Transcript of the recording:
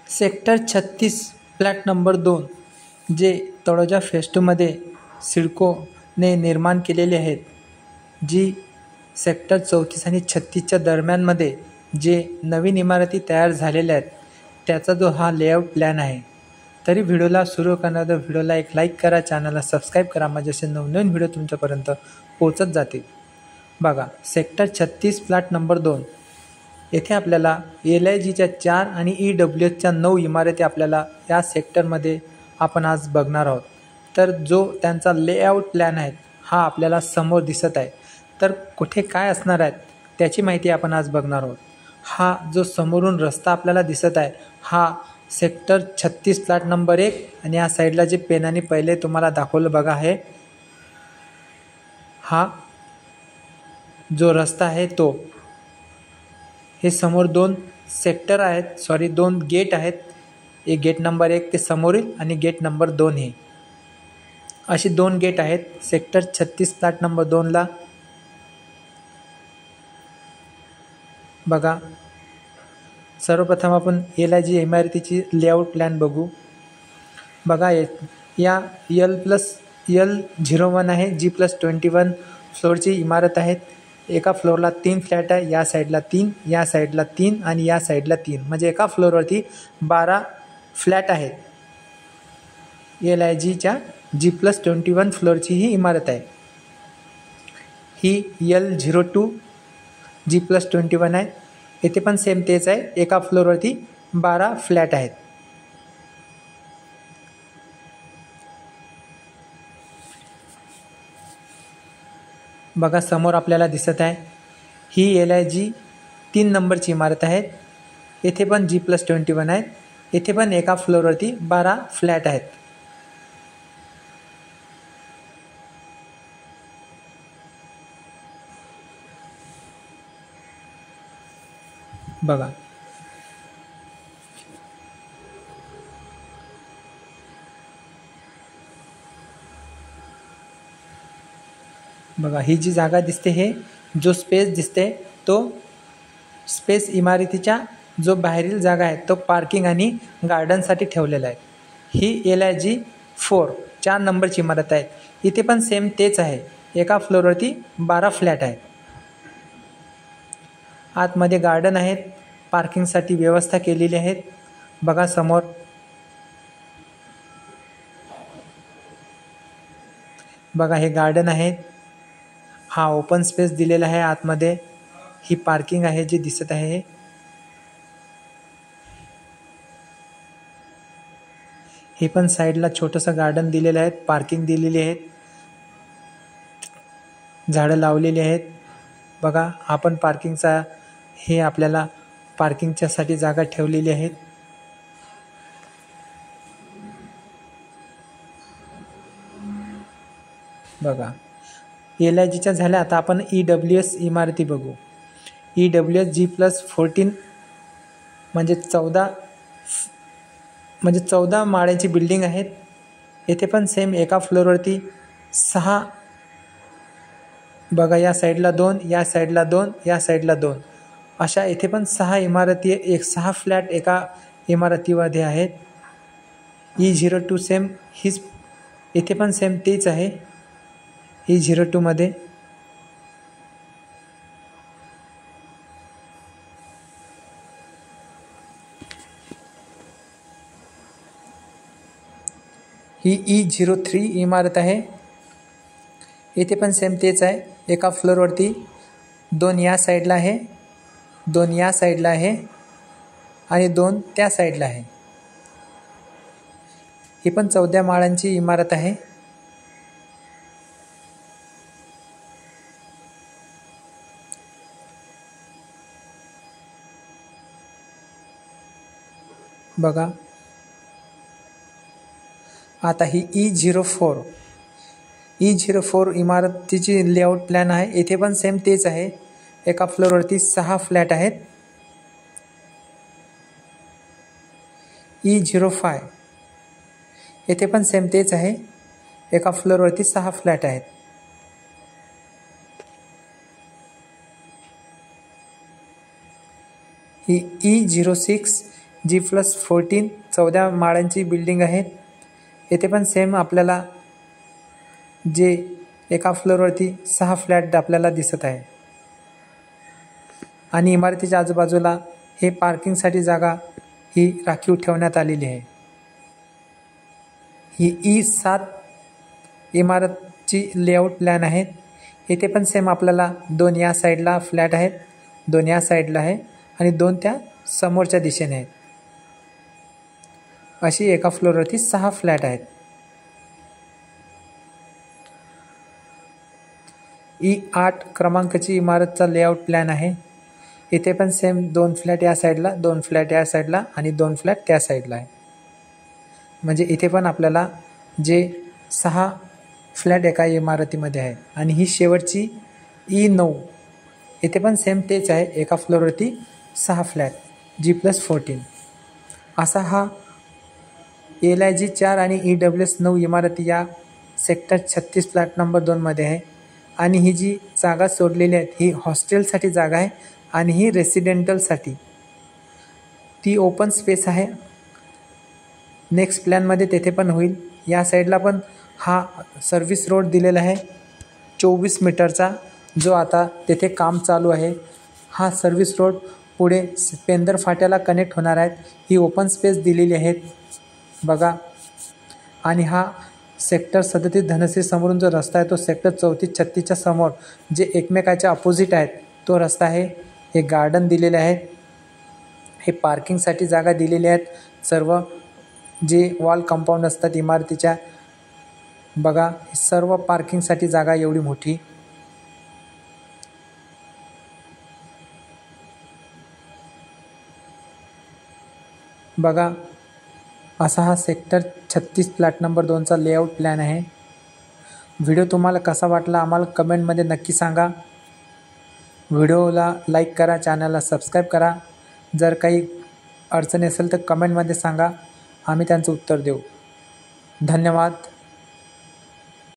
Sector 36 flat number 2 जे Taloja phase 2 मध्ये सिडकोने निर्माण केलेले आहेत, जी सेक्टर 34 आणि 36च्या दरम्यानमध्ये जे नवीन इमारती तयार झालेल्या आहेत त्याचा जो हा लेआउट प्लॅन आहे. तरी व्हिडिओला सुरू करण्याआधी व्हिडिओला एक लाईक करा, चॅनलला सबस्क्राईब करा, म्हणजे असे नवनवीन व्हिडिओ तुमच्यापर्यंत पोहोचत जातील. बघा, सेक्टर 36 फ्लॅट नंबर 2 येथे आपल्याला LIGच्या 4 आणि EWSच्या 9 इमारती आपल्याला या सेक्टरमध्ये आपण आज बघणार आहोत. तर जो त्यांचा लेआउट प्लॅन आहे हा आपल्याला समोर दिसत आहे. तर कुठे काय असणार आहे त्याची माहिती आपण आज बघणार आहोत. हा जो समोरून रस्ता आपल्याला दिसत आहे हा सेक्टर 36 फ्लॅट नंबर 1 आणि या साईडला जे पेनाने पहिले तुम्हाला दाखवलं बघा आहे, हा जो रस्ता आहे तो, हे समोर 2 सेक्टर आहेत, 2 गेट आहेत. एक गेट नंबर 1 ते समोरील आणि गेट नंबर 2 हे अशी 2 गेट आहेत सेक्टर 36 फ्लॅट नंबर 2ला. बघा, सर्वप्रथम आपण LIG इमारतीची लेआउट प्लॅन बघू. बघा, या L+L01 आहे, G+21 फ्लोअरची इमारत आहेत. एका फ्लोअरला 3 फ्लॅट आहे, या साईडला 3, या साईडला 3 आणि या साईडला 3, म्हणजे एका फ्लोअरवरती 12 फ्लॅट आहेत. LIGच्या G+21 फ्लोअरची ही इमारत आहे. ही L02 G+21 आहे. येथे पण सेम तेच आहे, एका फ्लोअरवरती 12 फ्लॅट आहेत. बघा, समोर आपल्याला दिसत आहे ही LIG 3 नंबरची इमारत आहे. येथे पण G+21 आहे. येथे पण एका फ्लोअरवरती 12 फ्लॅट आहेत. बघा, ही जी जागा दिसते, हे जो स्पेस दिसते तो स्पेस इमारतीच्या जो बाहेरील जागा आहे तो पार्किंग आणि गार्डनसाठी ठेवलेला आहे. ही LIG 4 नंबरची इमारत आहे. इथे पण सेम तेच आहे, एका फ्लोअरवरती 12 फ्लॅट आहेत. आतमध्ये गार्डन आहेत, पार्किंगसाठी व्यवस्था केलेली आहेत. बघा समोर, बघा हे गार्डन आहे, हा ओपन स्पेस दिलेला आहे. आतमध्ये ही पार्किंग आहे जी दिसत आहे. हे पण साईडला छोटंसं गार्डन दिलेलं आहे, पार्किंग दिलेली आहेत, झाडं लावलेली आहेत. बघा, आपण पार्किंगचा हे आपल्याला पार्किंगच्या साठी जागा ठेवलेली आहेत. बघा, LIGच्या झाल्या. आता आपण EWS इमारती बघू. EWS G+14 म्हणजे 14 माळ्याची बिल्डिंग आहेत. येथे पण सेम एका फ्लोअरवरती 6, बघा या साईडला 2, या साईडला 2, या साईडला 2, अशा येथे पण 6 इमारती, 6 फ्लॅट एका इमारतीमध्ये आहेत. E02 सेम हीच, येथे पण सेम तेच आहे E02 मध्ये. ही E03 इमारत आहे. येथे पण सेम तेच आहे, एका फ्लोअरवरती 2 या साईडला आहे, 2 या साईडला आहे आणि 2 त्या साईडला आहे. ही पण 14 माळांची इमारत आहे. बघा, आता ही E04 इमारतीची लेआउट प्लॅन आहे. येथे पण सेम तेच आहे, एका फ्लोअरवरती 6 फ्लॅट आहेत. E05 येथे पण सेम तेच आहे, एका फ्लोअरवरती 6 फ्लॅट आहेत. ही E06 G+14 14 माळ्यांची बिल्डिंग आहे. येथे पण सेम आपल्याला जे एका फ्लोअरवरती 6 फ्लॅट आपल्याला दिसत आहे आणि इमारतीच्या आजूबाजूला हे पार्किंगसाठी जागा ही राखीव ठेवण्यात आलेली आहे. ही E7 इमारतची लेआउट प्लॅन आहे. इथे पण सेम आपल्याला 2 या साईडला फ्लॅट आहेत, 2 या साईडला आहे आणि 2 त्या समोरच्या दिशेने आहेत. अशी एका फ्लोअरवरती 6 फ्लॅट आहेत. E8 क्रमांकाची इमारतचा लेआउट प्लॅन आहे. इथे पण सेम 2 फ्लॅट या साईडला, 2 फ्लॅट या साईडला आणि 2 फ्लॅट त्या साईडला आहे. म्हणजे इथे पण आपल्याला जे 6 फ्लॅट एका इमारतीमध्ये आहे. आणि ही शेवटची E9 इथे पण सेम तेच आहे, एका फ्लोअरवरती 6 फ्लॅट G+14. असा हा LIG 4 आणि EWS 9 इमारती या सेक्टर 36 फ्लॅट नंबर 2 मध्ये आहे. आणि ही जी जागा सोडलेली आहे ही हॉस्टेलसाठी जागा आहे आणि ही रेसिडेंटलसाठी. ती ओपन स्पेस आहे. नेक्स्ट प्लॅनमध्ये तेथे पण होईल. या साईडला पण हा सर्व्हिस रोड दिलेला आहे 24 मीटरचा, जो आता तेथे काम चालू आहे. हा सर्व्हिस रोड पुढे पेंदर फाट्याला कनेक्ट होणार आहेत. ही ओपन स्पेस दिलेली आहेत बघा. आणि हा सेक्टर 37 धनश्री समोरून जो रस्ता आहे तो सेक्टर 34-36च्या समोर जे एकमेकाच्या अपोजिट आहेत तो रस्ता आहे. हे गार्डन दिलेले आहेत. हे पार्किंगसाठी जागा दिलेली आहेत. सर्व जे वॉल कंपाऊंड असतात इमारतीच्या बघा, सर्व पार्किंगसाठी जागा एवढी मोठी. बघा, असा हा सेक्टर 36 फ्लॅट नंबर 2चा लेआउट प्लॅन आहे. व्हिडिओ तुम्हाला कसा वाटला आम्हाला कमेंटमध्ये नक्की सांगा. व्हिडिओला लाईक करा, चॅनलला सबस्क्राईब करा. जर काही अडचणी असेल तर कमेंटमध्ये सांगा, आम्ही त्यांचं उत्तर देऊ. धन्यवाद.